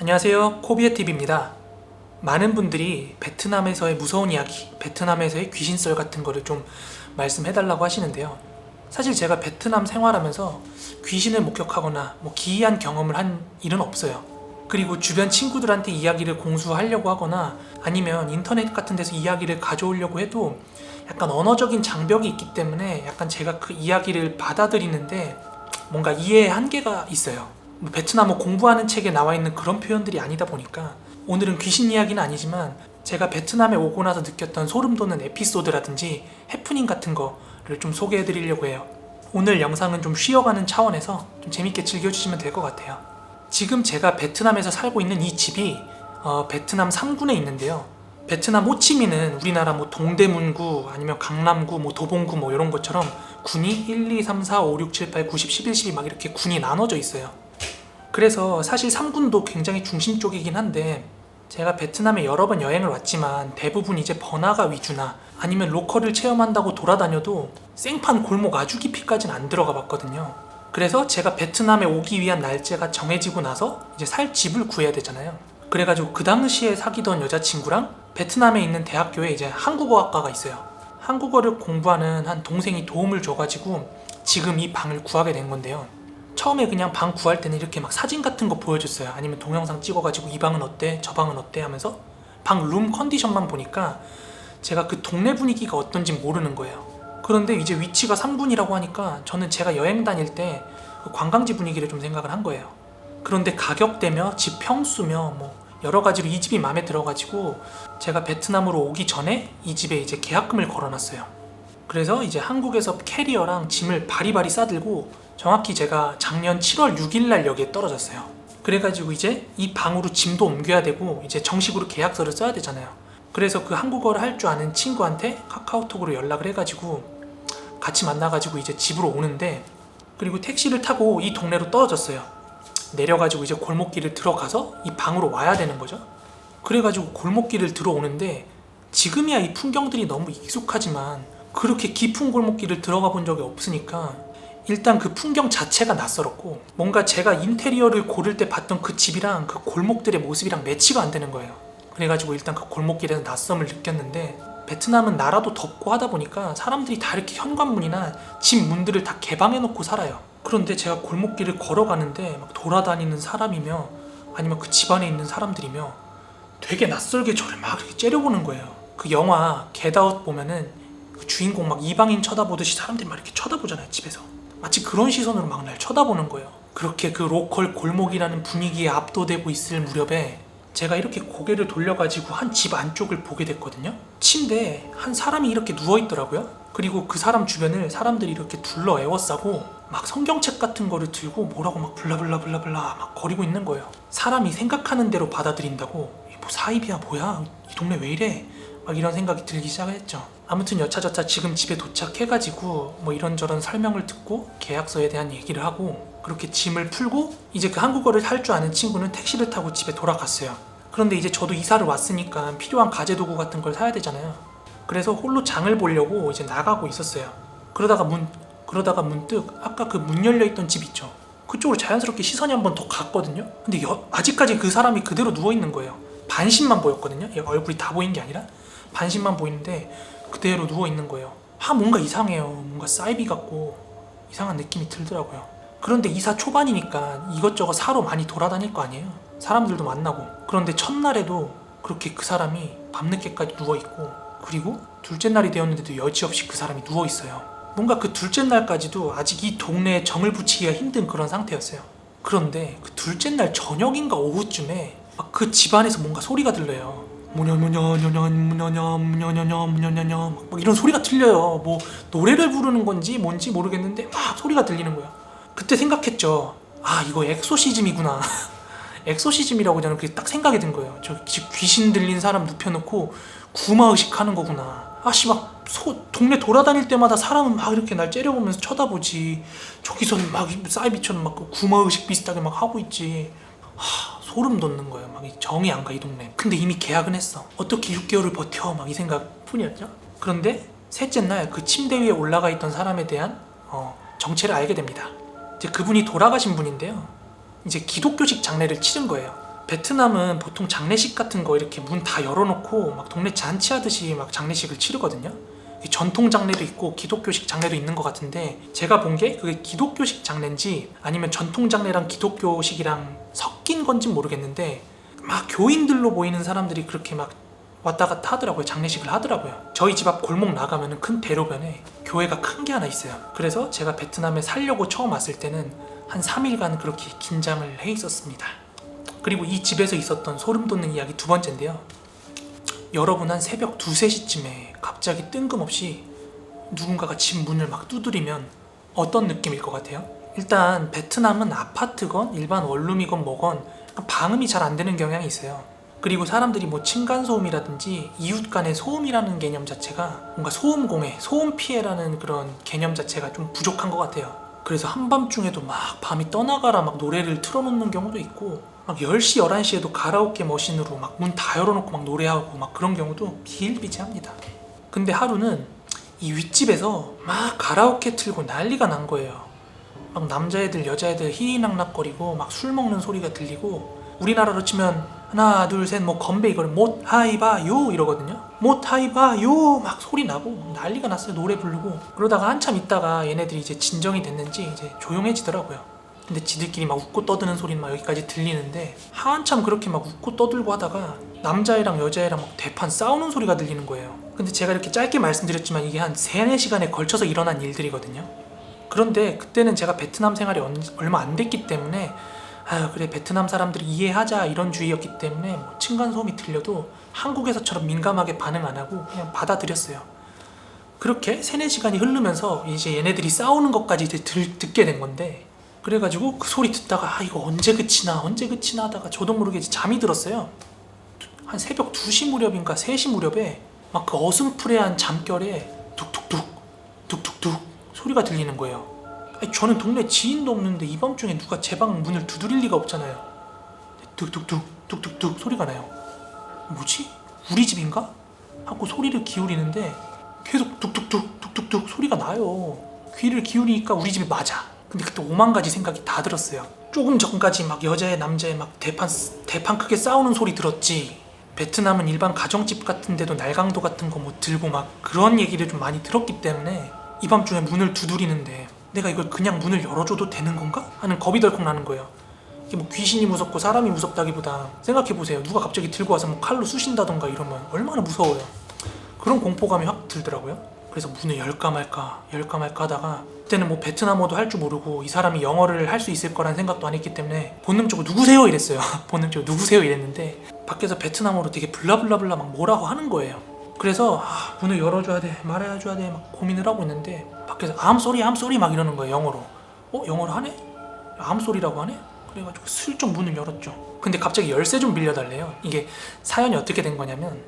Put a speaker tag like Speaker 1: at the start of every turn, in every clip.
Speaker 1: 안녕하세요, 코비에TV입니다. 많은 분들이 베트남에서의 무서운 이야기, 베트남에서의 귀신썰 같은 거를 좀 말씀해달라고 하시는데요. 사실 제가 베트남 생활하면서 귀신을 목격하거나 기이한 경험을 한 일은 없어요. 그리고 주변 친구들한테 이야기를 공수하려고 하거나 아니면 인터넷 같은 데서 이야기를 가져오려고 해도 약간 언어적인 장벽이 있기 때문에 약간 제가 그 이야기를 받아들이는데 뭔가 이해의 한계가 있어요. 베트남어 공부하는 책에 나와 있는 그런 표현들이 아니다 보니까 오늘은 귀신 이야기는 아니지만 제가 베트남에 오고 나서 느꼈던 소름 돋는 에피소드라든지 해프닝 같은 거를 좀 소개해 드리려고 해요. 오늘 영상은 좀 쉬어가는 차원에서 좀 재밌게 즐겨주시면 될 것 같아요. 지금 제가 베트남에서 살고 있는 이 집이 베트남 상군에 있는데요. 베트남 호치민은 우리나라 동대문구 아니면 강남구 도봉구 이런 것처럼 군이 1, 2, 3, 4, 5, 6, 7, 8, 9, 10, 11, 12 막 이렇게 군이 나눠져 있어요. 그래서 사실 상군도 굉장히 중심 쪽이긴 한데 제가 베트남에 여러 번 여행을 왔지만 대부분 이제 번화가 위주나 아니면 로컬을 체험한다고 돌아다녀도 생판 골목 아주 깊이까지는 안 들어가 봤거든요. 그래서 제가 베트남에 오기 위한 날짜가 정해지고 나서 이제 살 집을 구해야 되잖아요. 그래가지고 그 당시에 사귀던 여자친구랑 베트남에 있는 대학교에 이제 한국어학과가 있어요. 한국어를 공부하는 한 동생이 도움을 줘가지고 지금 이 방을 구하게 된 건데요. 처음에 그냥 방 구할 때는 이렇게 막 사진 같은 거 보여줬어요. 아니면 동영상 찍어가지고 이 방은 어때? 저 방은 어때? 하면서 방 룸 컨디션만 보니까 제가 그 동네 분위기가 어떤지 모르는 거예요. 그런데 이제 위치가 3군이라고 하니까 저는 제가 여행 다닐 때 관광지 분위기를 좀 생각을 한 거예요. 그런데 가격대며 집 평수며 여러 가지로 이 집이 마음에 들어가지고 제가 베트남으로 오기 전에 이 집에 이제 계약금을 걸어놨어요. 그래서 이제 한국에서 캐리어랑 짐을 바리바리 싸들고 정확히 제가 작년 7월 6일날 여기에 떨어졌어요. 그래가지고 이제 이 방으로 짐도 옮겨야 되고 이제 정식으로 계약서를 써야 되잖아요. 그래서 그 한국어를 할 줄 아는 친구한테 카카오톡으로 연락을 해가지고 같이 만나가지고 이제 집으로 오는데, 그리고 택시를 타고 이 동네로 떨어졌어요. 내려가지고 이제 골목길을 들어가서 이 방으로 와야 되는 거죠. 그래가지고 골목길을 들어오는데 지금이야 이 풍경들이 너무 익숙하지만 그렇게 깊은 골목길을 들어가 본 적이 없으니까 일단 그 풍경 자체가 낯설었고 뭔가 제가 인테리어를 고를 때 봤던 그 집이랑 그 골목들의 모습이랑 매치가 안 되는 거예요. 그래가지고 일단 그 골목길에서 낯섦을 느꼈는데, 베트남은 나라도 덥고 하다 보니까 사람들이 다 이렇게 현관문이나 집 문들을 다 개방해놓고 살아요. 그런데 제가 골목길을 걸어가는데 막 돌아다니는 사람이며 아니면 그 집안에 있는 사람들이며 되게 낯설게 저를 막 이렇게 째려보는 거예요. 그 영화 겟아웃 보면은 그 주인공 막 이방인 쳐다보듯이 사람들이 막 이렇게 쳐다보잖아요, 집에서. 마치 그런 시선으로 막 날 쳐다보는 거예요. 그렇게 그 로컬 골목이라는 분위기에 압도되고 있을 무렵에 제가 이렇게 고개를 돌려가지고 한 집 안쪽을 보게 됐거든요. 침대에 한 사람이 이렇게 누워있더라고요. 그리고 그 사람 주변을 사람들이 이렇게 둘러 에워싸고 막 성경책 같은 거를 들고 뭐라고 막 블라블라블라블라 막 거리고 있는 거예요. 사람이 생각하는 대로 받아들인다고, 사입이야 뭐야 이 동네 왜 이래 막 이런 생각이 들기 시작했죠. 아무튼 여차저차 지금 집에 도착해가지고 이런저런 설명을 듣고 계약서에 대한 얘기를 하고 그렇게 짐을 풀고 이제 그 한국어를 할 줄 아는 친구는 택시를 타고 집에 돌아갔어요. 그런데 이제 저도 이사를 왔으니까 필요한 가재도구 같은 걸 사야 되잖아요. 그래서 홀로 장을 보려고 이제 나가고 있었어요. 그러다가 문득 아까 그 문 열려있던 집 있죠. 그쪽으로 자연스럽게 시선이 한 번 더 갔거든요. 근데 아직까지 그 사람이 그대로 누워있는 거예요. 반신만 보였거든요. 얼굴이 다 보인 게 아니라 반신만 보이는데 그대로 누워있는 거예요. 뭔가 이상해요. 뭔가 사이비 같고 이상한 느낌이 들더라고요. 그런데 이사 초반이니까 이것저것 사러 많이 돌아다닐 거 아니에요. 사람들도 만나고. 그런데 첫날에도 그렇게 그 사람이 밤늦게까지 누워있고, 그리고 둘째 날이 되었는데도 여지없이 그 사람이 누워있어요. 뭔가 그 둘째 날까지도 아직 이 동네에 정을 붙이기가 힘든 그런 상태였어요. 그런데 그 둘째 날 저녁인가 오후쯤에 막 그 집안에서 뭔가 소리가 들려요. 무냐냐냐냐냐냐냐냐냐냐냐냐 막 이런 소리가 들려요. 노래를 부르는 건지 뭔지 모르겠는데 막 소리가 들리는 거예요. 그때 생각했죠. 이거 엑소시즘이구나. 엑소시즘이라고 저는 그게 딱 생각이 든 거예요. 저 귀신 들린 사람 눕혀놓고 구마의식 하는 거구나. 동네 돌아다닐 때마다 사람은 막 이렇게 날 째려보면서 쳐다보지, 저기서는 막 사이비처럼 막 구마의식 비슷하게 막 하고 있지. 소름 돋는 거예요. 막 정이 안 가, 이 동네. 근데 이미 계약은 했어. 어떻게 6개월을 버텨, 막 이 생각 뿐이었죠. 그런데 셋째 날 그 침대 위에 올라가 있던 사람에 대한 정체를 알게 됩니다. 이제 그분이 돌아가신 분인데요. 이제 기독교식 장례를 치른 거예요. 베트남은 보통 장례식 같은 거 이렇게 문 다 열어놓고 막 동네 잔치하듯이 막 장례식을 치르거든요. 전통 장례도 있고 기독교식 장례도 있는 것 같은데, 제가 본 게 그게 기독교식 장례인지 아니면 전통 장례랑 기독교식이랑 섞인 건지 모르겠는데, 막 교인들로 보이는 사람들이 그렇게 막 왔다 갔다 하더라고요. 장례식을 하더라고요. 저희 집 앞 골목 나가면은 큰 대로변에 교회가 큰 게 하나 있어요. 그래서 제가 베트남에 살려고 처음 왔을 때는 한 3일간 그렇게 긴장을 해 있었습니다. 그리고 이 집에서 있었던 소름 돋는 이야기 두 번째인데요. 여러분, 한 새벽 2, 3시쯤에 갑자기 뜬금없이 누군가가 집 문을 막 두드리면 어떤 느낌일 것 같아요? 일단 베트남은 아파트건 일반 원룸이건 뭐건 방음이 잘 안 되는 경향이 있어요. 그리고 사람들이 뭐 층간소음이라든지 이웃 간의 소음이라는 개념 자체가 뭔가 소음공해, 소음 피해라는 그런 개념 자체가 좀 부족한 것 같아요. 그래서 한밤중에도 막 밤이 떠나가라 막 노래를 틀어놓는 경우도 있고, 막 10시, 11시에도 가라오케 머신으로 막 문 다 열어놓고 막 노래하고 막 그런 경우도 비일비재합니다. 근데 하루는 이 윗집에서 막 가라오케 틀고 난리가 난 거예요. 막 남자애들 여자애들 희희낙낙거리고 막 술 먹는 소리가 들리고, 우리나라로 치면 하나 둘 셋 뭐 건배 이걸 못 하이바요 이러거든요. 못 하이바요 막 소리 나고 난리가 났어요. 노래 부르고. 그러다가 한참 있다가 얘네들이 이제 진정이 됐는지 이제 조용해지더라고요. 근데 지들끼리 막 웃고 떠드는 소리는 막 여기까지 들리는데, 한참 그렇게 막 웃고 떠들고 하다가 남자애랑 여자애랑 막 대판 싸우는 소리가 들리는 거예요. 근데 제가 이렇게 짧게 말씀드렸지만 이게 한 3, 4시간에 걸쳐서 일어난 일들이거든요. 그런데 그때는 제가 베트남 생활이 얼마 안 됐기 때문에 그래 베트남 사람들이 이해하자 이런 주의였기 때문에 뭐 층간소음이 들려도 한국에서처럼 민감하게 반응 안 하고 그냥 받아들였어요. 그렇게 3, 4시간이 흐르면서 이제 얘네들이 싸우는 것까지 이제 듣게 된 건데, 그래가지고 그 소리 듣다가 이거 언제 그치나 하다가 저도 모르게 이제 잠이 들었어요. 한 새벽 2시 무렵인가 3시 무렵에 막 그 어슴푸레한 잠결에 툭툭툭 툭툭툭 소리가 들리는 거예요. 저는 동네 지인도 없는데 이 밤중에 누가 제 방 문을 두드릴 리가 없잖아요. 툭툭툭 툭툭툭 소리가 나요. 뭐지? 우리 집인가? 하고 소리를 기울이는데 계속 툭툭툭 툭툭툭 소리가 나요. 귀를 기울이니까 우리 집이 맞아. 근데 그때 5만 가지 생각이 다 들었어요. 조금 전까지 막 여자애 남자애 막 대판 크게 싸우는 소리 들었지, 베트남은 일반 가정집 같은 데도 날강도 같은 거 뭐 들고 막 그런 얘기를 좀 많이 들었기 때문에 이 밤중에 문을 두드리는데 내가 이걸 그냥 문을 열어줘도 되는 건가? 하는 겁이 덜컥 나는 거예요. 이게 뭐 귀신이 무섭고 사람이 무섭다기보다, 생각해보세요. 누가 갑자기 들고 와서 뭐 칼로 쑤신다던가 이러면 얼마나 무서워요. 그런 공포감이 확 들더라고요. 그래서 문을 열까 말까 하다가, 그때는 뭐 베트남어도 할 줄 모르고 이 사람이 영어를 할 수 있을 거란 생각도 안 했기 때문에 본능적으로 누구세요 이랬어요. 본능적으로 누구세요 이랬는데 밖에서 베트남어로 되게 블라블라블라 막 뭐라고 하는 거예요. 그래서 문을 열어줘야 돼 말아줘야 돼 막 고민을 하고 있는데 밖에서 I'm sorry 막 이러는 거예요. 영어로. 영어를 하네? 암소리라고 하네? 그래가지고 슬쩍 문을 열었죠. 근데 갑자기 열쇠 좀 빌려달래요. 이게 사연이 어떻게 된 거냐면,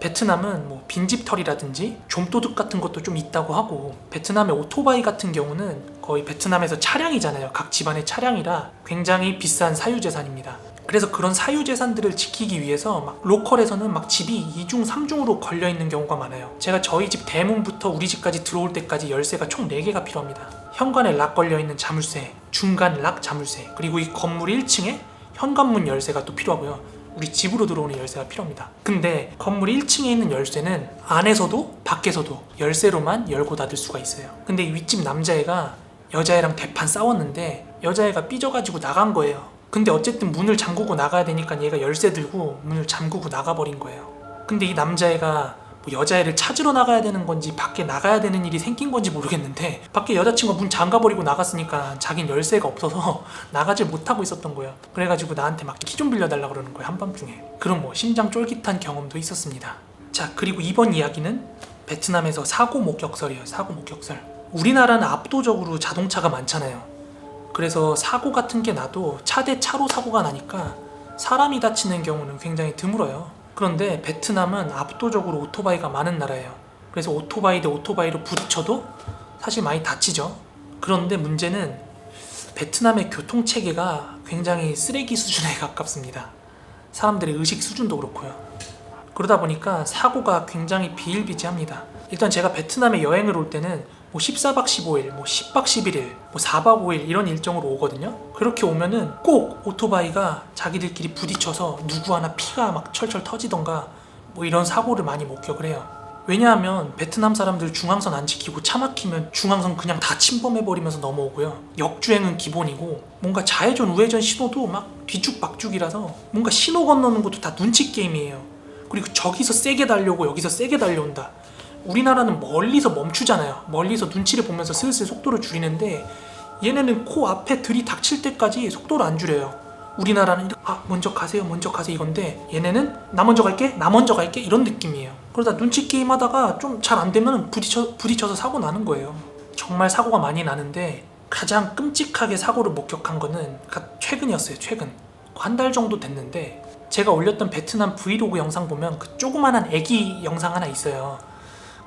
Speaker 1: 베트남은 뭐 빈집털이라든지 좀도둑 같은 것도 좀 있다고 하고, 베트남의 오토바이 같은 경우는 거의 베트남에서 차량이잖아요. 각 집안의 차량이라 굉장히 비싼 사유재산입니다. 그래서 그런 사유재산들을 지키기 위해서 막 로컬에서는 막 집이 2중, 3중으로 걸려있는 경우가 많아요. 제가 저희 집 대문부터 우리 집까지 들어올 때까지 열쇠가 총 4개가 필요합니다. 현관에 락 걸려있는 자물쇠, 중간 락 자물쇠, 그리고 이 건물 1층에 현관문 열쇠가 또 필요하고요. 우리 집으로 들어오는 열쇠가 필요합니다. 근데 건물 1층에 있는 열쇠는 안에서도 밖에서도 열쇠로만 열고 닫을 수가 있어요. 근데 이 윗집 남자애가 여자애랑 대판 싸웠는데 여자애가 삐져가지고 나간 거예요. 근데 어쨌든 문을 잠그고 나가야 되니까 얘가 열쇠 들고 문을 잠그고 나가버린 거예요. 근데 이 남자애가 뭐 여자애를 찾으러 나가야 되는 건지 밖에 나가야 되는 일이 생긴 건지 모르겠는데, 밖에 여자친구가 문 잠가버리고 나갔으니까 자긴 열쇠가 없어서 나가질 못하고 있었던 거예요. 그래가지고 나한테 막 키 좀 빌려달라고 그러는 거예요, 한밤중에. 그런 뭐 심장 쫄깃한 경험도 있었습니다. 자, 그리고 이번 이야기는 베트남에서 사고 목격설이에요. 사고 목격설. 우리나라는 압도적으로 자동차가 많잖아요. 그래서 사고 같은 게 나도 차 대 차로 사고가 나니까 사람이 다치는 경우는 굉장히 드물어요. 그런데 베트남은 압도적으로 오토바이가 많은 나라예요. 그래서 오토바이 대 오토바이로 부딪혀도 사실 많이 다치죠. 그런데 문제는 베트남의 교통체계가 굉장히 쓰레기 수준에 가깝습니다. 사람들의 의식 수준도 그렇고요. 그러다 보니까 사고가 굉장히 비일비재합니다. 일단 제가 베트남에 여행을 올 때는 뭐 14박 15일, 뭐 10박 11일, 뭐 4박 5일 이런 일정으로 오거든요. 그렇게 오면은 꼭 오토바이가 자기들끼리 부딪혀서 누구 하나 피가 막 철철 터지던가 뭐 이런 사고를 많이 목격을 해요. 왜냐하면 베트남 사람들 중앙선 안 지키고 차 막히면 중앙선 그냥 다 침범해버리면서 넘어오고요. 역주행은 기본이고 뭔가 좌회전 우회전 신호도 막 뒤죽박죽이라서 뭔가 신호 건너는 것도 다 눈치 게임이에요. 그리고 저기서 세게 달려오고 여기서 세게 달려온다. 우리나라는 멀리서 멈추잖아요. 멀리서 눈치를 보면서 슬슬 속도를 줄이는데 얘네는 코 앞에 들이닥칠 때까지 속도를 안 줄여요. 우리나라는 먼저 가세요 먼저 가세요 이건데 얘네는 나 먼저 갈게 이런 느낌이에요. 그러다 눈치 게임 하다가 좀 잘 안 되면 부딪혀서 사고 나는 거예요. 정말 사고가 많이 나는데 가장 끔찍하게 사고를 목격한 거는 최근이었어요. 최근 한 달 정도 됐는데 제가 올렸던 베트남 브이로그 영상 보면 그 조그만한 애기 영상 하나 있어요.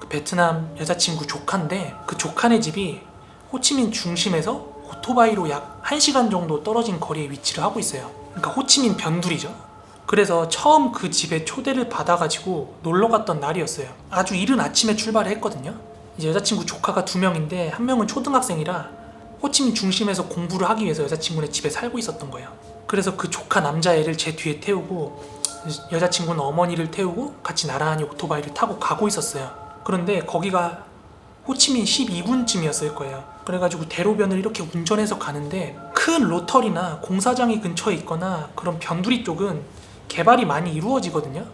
Speaker 1: 그 베트남 여자친구 조카인데 그 조카네 집이 호치민 중심에서 오토바이로 약 1시간 정도 떨어진 거리에 위치를 하고 있어요. 그러니까 호치민 변두리죠. 그래서 처음 그 집에 초대를 받아가지고 놀러 갔던 날이었어요. 아주 이른 아침에 출발을 했거든요. 이제 여자친구 조카가 2명인데 한 명은 초등학생이라 호치민 중심에서 공부를 하기 위해서 여자친구네 집에 살고 있었던 거예요. 그래서 그 조카 남자애를 제 뒤에 태우고 여자친구는 어머니를 태우고 같이 나란히 오토바이를 타고 가고 있었어요. 그런데 거기가 호치민 12군쯤이었을 거예요. 그래가지고 대로변을 이렇게 운전해서 가는데 큰 로터리나 공사장이 근처에 있거나 그런 변두리 쪽은 개발이 많이 이루어지거든요.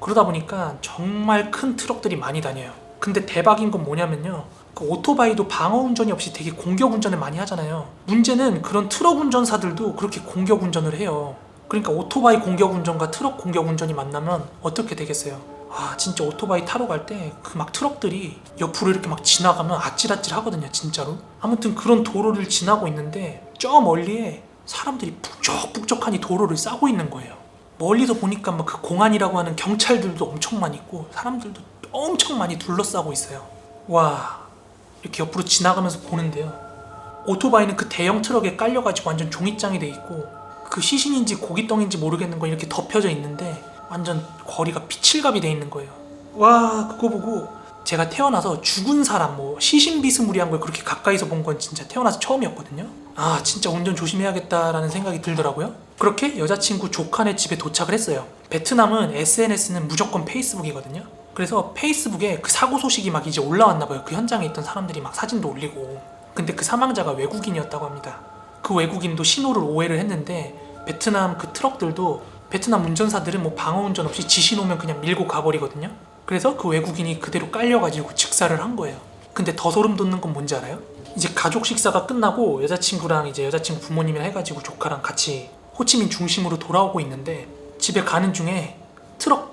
Speaker 1: 그러다 보니까 정말 큰 트럭들이 많이 다녀요. 근데 대박인 건 뭐냐면요, 그 오토바이도 방어 운전이 없이 되게 공격 운전을 많이 하잖아요. 문제는 그런 트럭 운전사들도 그렇게 공격 운전을 해요. 그러니까 오토바이 공격 운전과 트럭 공격 운전이 만나면 어떻게 되겠어요? 진짜 오토바이 타러 갈 때 그 막 트럭들이 옆으로 이렇게 막 지나가면 아찔아찔 하거든요, 진짜로. 아무튼 그런 도로를 지나고 있는데 저 멀리에 사람들이 북적북적하니 도로를 싸고 있는 거예요. 멀리서 보니까 막 그 공안이라고 하는 경찰들도 엄청 많이 있고 사람들도 엄청 많이 둘러싸고 있어요. 와, 이렇게 옆으로 지나가면서 보는데요, 오토바이는 그 대형 트럭에 깔려가지고 완전 종이장이 돼 있고 그 시신인지 고깃덩인지 모르겠는 거 이렇게 덮여져 있는데 완전 거리가 피칠갑이 돼 있는 거예요. 와, 그거 보고 제가 태어나서 죽은 사람 뭐 시신비스무리한 걸 그렇게 가까이서 본 건 진짜 태어나서 처음이었거든요. 진짜 운전 조심해야겠다라는 생각이 들더라고요. 그렇게 여자친구 조카네 집에 도착을 했어요. 베트남은 SNS는 무조건 페이스북이거든요. 그래서 페이스북에 그 사고 소식이 막 이제 올라왔나 봐요. 그 현장에 있던 사람들이 막 사진도 올리고. 근데 그 사망자가 외국인이었다고 합니다. 그 외국인도 신호를 오해를 했는데 베트남 그 트럭들도 베트남 운전사들은 뭐 방어 운전 없이 지신 오면 그냥 밀고 가버리거든요. 그래서 그 외국인이 그대로 깔려가지고 즉사를 한 거예요. 근데 더 소름 돋는 건 뭔지 알아요? 이제 가족 식사가 끝나고 여자친구랑 이제 여자친구 부모님이랑 해가지고 조카랑 같이 호치민 중심으로 돌아오고 있는데 집에 가는 중에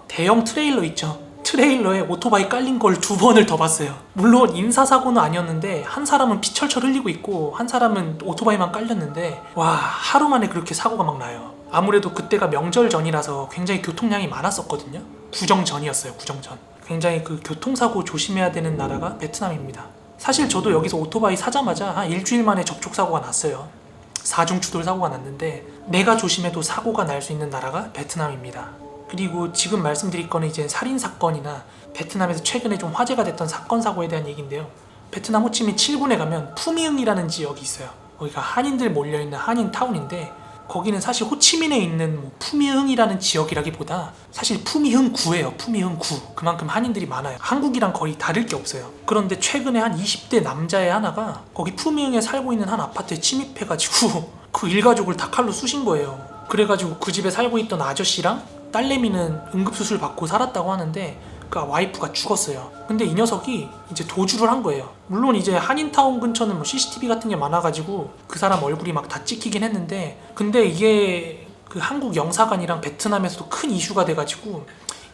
Speaker 1: 대형 트레일러 있죠? 트레일러에 오토바이 깔린 걸 2번을 더 봤어요. 물론 인사사고는 아니었는데 한 사람은 피 철철 흘리고 있고 한 사람은 오토바이만 깔렸는데 와, 하루 만에 그렇게 사고가 막 나요. 아무래도 그때가 명절 전이라서 굉장히 교통량이 많았었거든요. 구정 전이었어요. 구정 전. 굉장히 그 교통사고 조심해야 되는 나라가 베트남입니다. 사실 저도 여기서 오토바이 사자마자 한 일주일 만에 접촉사고가 났어요. 4중 추돌 사고가 났는데 내가 조심해도 사고가 날 수 있는 나라가 베트남입니다. 그리고 지금 말씀드릴 거는 이제 살인사건이나 베트남에서 최근에 좀 화제가 됐던 사건 사고에 대한 얘기인데요. 베트남 호치민 7군에 가면 푸미흥이라는 지역이 있어요. 거기가 한인들 몰려있는 한인타운인데 거기는 사실 호치민에 있는 뭐 푸미흥이라는 지역이라기보다 사실 푸미흥구예요. 푸미흥구. 그만큼 한인들이 많아요. 한국이랑 거의 다를 게 없어요. 그런데 최근에 한 20대 남자애 하나가 거기 푸미흥에 살고 있는 한 아파트에 침입해가지고 그 일가족을 다 칼로 쑤신 거예요. 그래가지고 그 집에 살고 있던 아저씨랑 딸내미는 응급수술 받고 살았다고 하는데 그 와이프가 죽었어요. 근데 이 녀석이 이제 도주를 한 거예요. 물론 이제 한인타운 근처는 뭐 CCTV 같은 게 많아가지고 그 사람 얼굴이 막 다 찍히긴 했는데 근데 이게 그 한국 영사관이랑 베트남에서도 큰 이슈가 돼가지고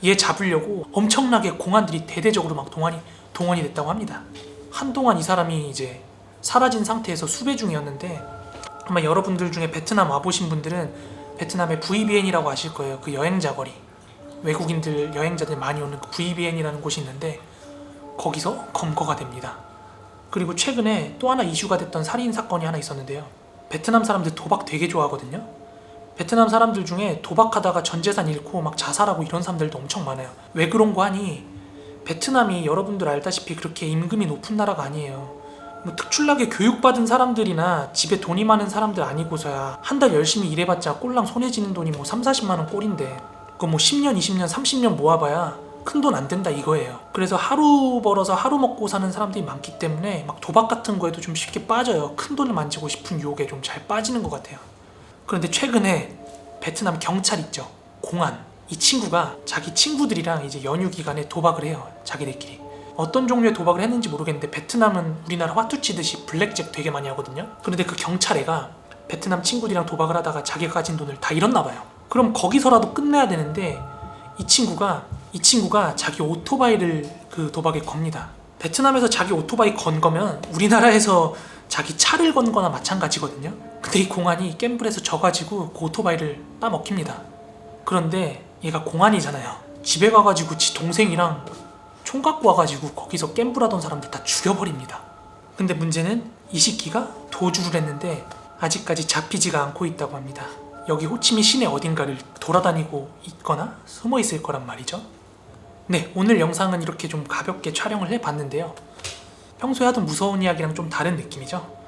Speaker 1: 얘 잡으려고 엄청나게 공안들이 대대적으로 막 동원이 됐다고 합니다. 한동안 이 사람이 이제 사라진 상태에서 수배 중이었는데 아마 여러분들 중에 베트남 와보신 분들은 베트남의 VBN이라고 아실 거예요. 그 여행자 거리. 외국인들 여행자들 많이 오는 그 VBN이라는 곳이 있는데 거기서 검거가 됩니다. 그리고 최근에 또 하나 이슈가 됐던 살인 사건이 하나 있었는데요. 베트남 사람들 도박 되게 좋아하거든요. 베트남 사람들 중에 도박하다가 전 재산 잃고 막 자살하고 이런 사람들도 엄청 많아요. 왜 그런 거 하니 베트남이 여러분들 알다시피 그렇게 임금이 높은 나라가 아니에요. 뭐 특출나게 교육받은 사람들이나 집에 돈이 많은 사람들 아니고서야 한 달 열심히 일해봤자 꼴랑 손에 쥐는 돈이 뭐 3, 40만 원 꼴인데 그거 뭐 10년, 20년, 30년 모아봐야 큰 돈 안 된다 이거예요. 그래서 하루 벌어서 하루 먹고 사는 사람들이 많기 때문에 막 도박 같은 거에도 좀 쉽게 빠져요. 큰 돈을 만지고 싶은 유혹에 좀 잘 빠지는 것 같아요. 그런데 최근에 베트남 경찰 있죠. 공안. 이 친구가 자기 친구들이랑 이제 연휴 기간에 도박을 해요. 자기들끼리. 어떤 종류의 도박을 했는지 모르겠는데 베트남은 우리나라 화투 치듯이 블랙잭 되게 많이 하거든요. 그런데 그 경찰애가 베트남 친구들이랑 도박을 하다가 자기가 가진 돈을 다 잃었나 봐요. 그럼 거기서라도 끝내야 되는데 이 친구가 자기 오토바이를 그 도박에 겁니다. 베트남에서 자기 오토바이 건 거면 우리나라에서 자기 차를 건 거나 마찬가지거든요. 근데 이 공안이 갬블에서 져가지고 그 오토바이를 따먹힙니다. 그런데 얘가 공안이잖아요. 집에 가가지고 지 동생이랑 총 갖고 와가지고 거기서 갬블하던 사람들 다 죽여버립니다. 근데 문제는 이 시끼가 도주를 했는데 아직까지 잡히지가 않고 있다고 합니다. 여기 호치민 시내 어딘가를 돌아다니고 있거나 숨어 있을 거란 말이죠. 네, 오늘 영상은 이렇게 좀 가볍게 촬영을 해봤는데요. 평소에 하던 무서운 이야기랑 좀 다른 느낌이죠.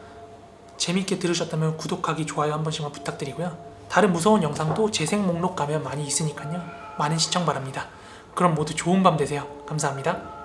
Speaker 1: 재밌게 들으셨다면 구독하기, 좋아요 한 번씩만 부탁드리고요. 다른 무서운 영상도 재생 목록 가면 많이 있으니까요. 많은 시청 바랍니다. 그럼 모두 좋은 밤 되세요. 감사합니다.